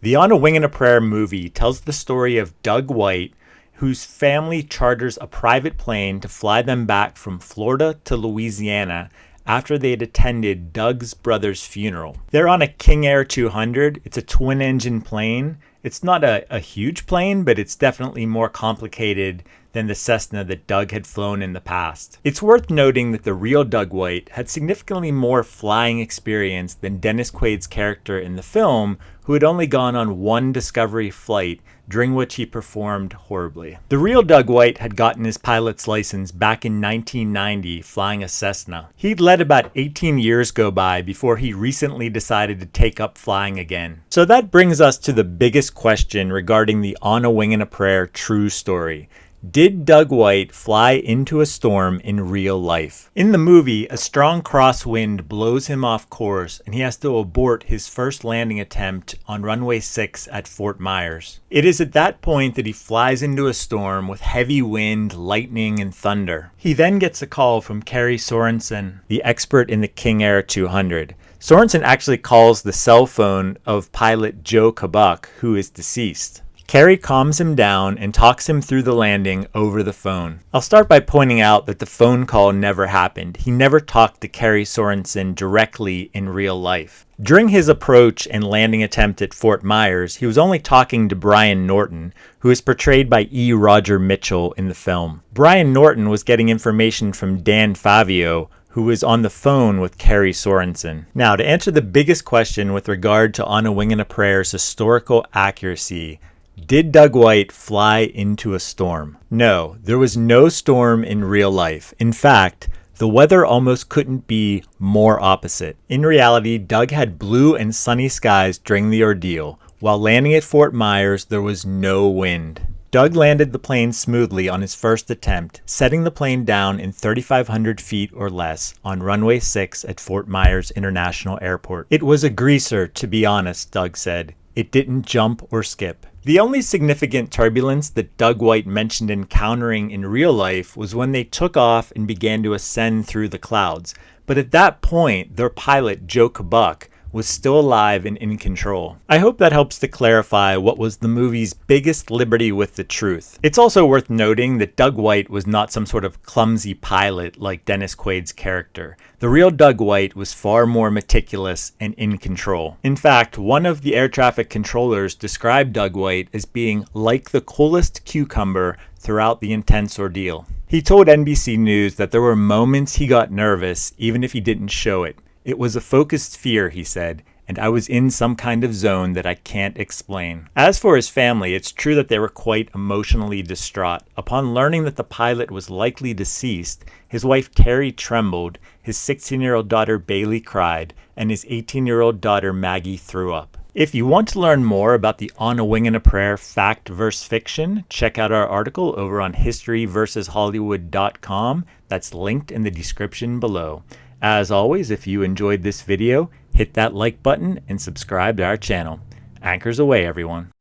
The On a Wing and a Prayer movie tells the story of Doug White, whose family charters a private plane to fly them back from Florida to Louisiana after they had attended Doug's brother's funeral. They're on a King Air 200. It's a twin-engine plane. It's not a huge plane, but it's definitely more complicated than the Cessna that Doug had flown in the past. It's worth noting that the real Doug White had significantly more flying experience than Dennis Quaid's character in the film, who had only gone on one Discovery flight, during which he performed horribly. The real Doug White had gotten his pilot's license back in 1990 flying a Cessna. He'd let about 18 years go by before he recently decided to take up flying again. So that brings us to the biggest question regarding the On a Wing and a Prayer true story. Did Doug White fly into a storm in real life? In the movie, a strong crosswind blows him off course and he has to abort his first landing attempt on runway 6 at Fort Myers. It is at that point that he flies into a storm with heavy wind, lightning, and thunder. He then gets a call from Kerry Sorensen, the expert in the King Air 200. Sorensen actually calls the cell phone of pilot Joe Kabuk, who is deceased. Kerry calms him down and talks him through the landing over the phone. I'll start by pointing out that the phone call never happened. He never talked to Kerry Sorensen directly in real life. During his approach and landing attempt at Fort Myers, he was only talking to Brian Norton, who is portrayed by E. Roger Mitchell in the film. Brian Norton was getting information from Dan Favio, who was on the phone with Kerry Sorensen. Now, to answer the biggest question with regard to On a Wing and a Prayer's historical accuracy, did Doug White fly into a storm? No, there was no storm in real life. In fact, the weather almost couldn't be more opposite. In reality, Doug had blue and sunny skies during the ordeal. While landing at Fort Myers, there was no wind. Doug landed the plane smoothly on his first attempt, setting the plane down in 3,500 feet or less on runway 6 at Fort Myers International Airport. It was a greaser, to be honest, Doug said. It didn't jump or skip. The only significant turbulence that Doug White mentioned encountering in real life was when they took off and began to ascend through the clouds. But at that point, their pilot, Joe Kabuk, was still alive and in control. I hope that helps to clarify what was the movie's biggest liberty with the truth. It's also worth noting that Doug White was not some sort of clumsy pilot like Dennis Quaid's character. The real Doug White was far more meticulous and in control. In fact, one of the air traffic controllers described Doug White as being like the coolest cucumber throughout the intense ordeal. He told NBC News that there were moments he got nervous even if he didn't show it. It was a focused fear, he said, and I was in some kind of zone that I can't explain. As for his family, it's true that they were quite emotionally distraught. Upon learning that the pilot was likely deceased, his wife Terry trembled, his 16-year-old daughter Bailey cried, and his 18-year-old daughter Maggie threw up. If you want to learn more about the On a Wing and a Prayer fact versus fiction, check out our article over on historyversushollywood.com. That's linked in the description below. As always, if you enjoyed this video, hit that like button and subscribe to our channel. Anchors away, everyone.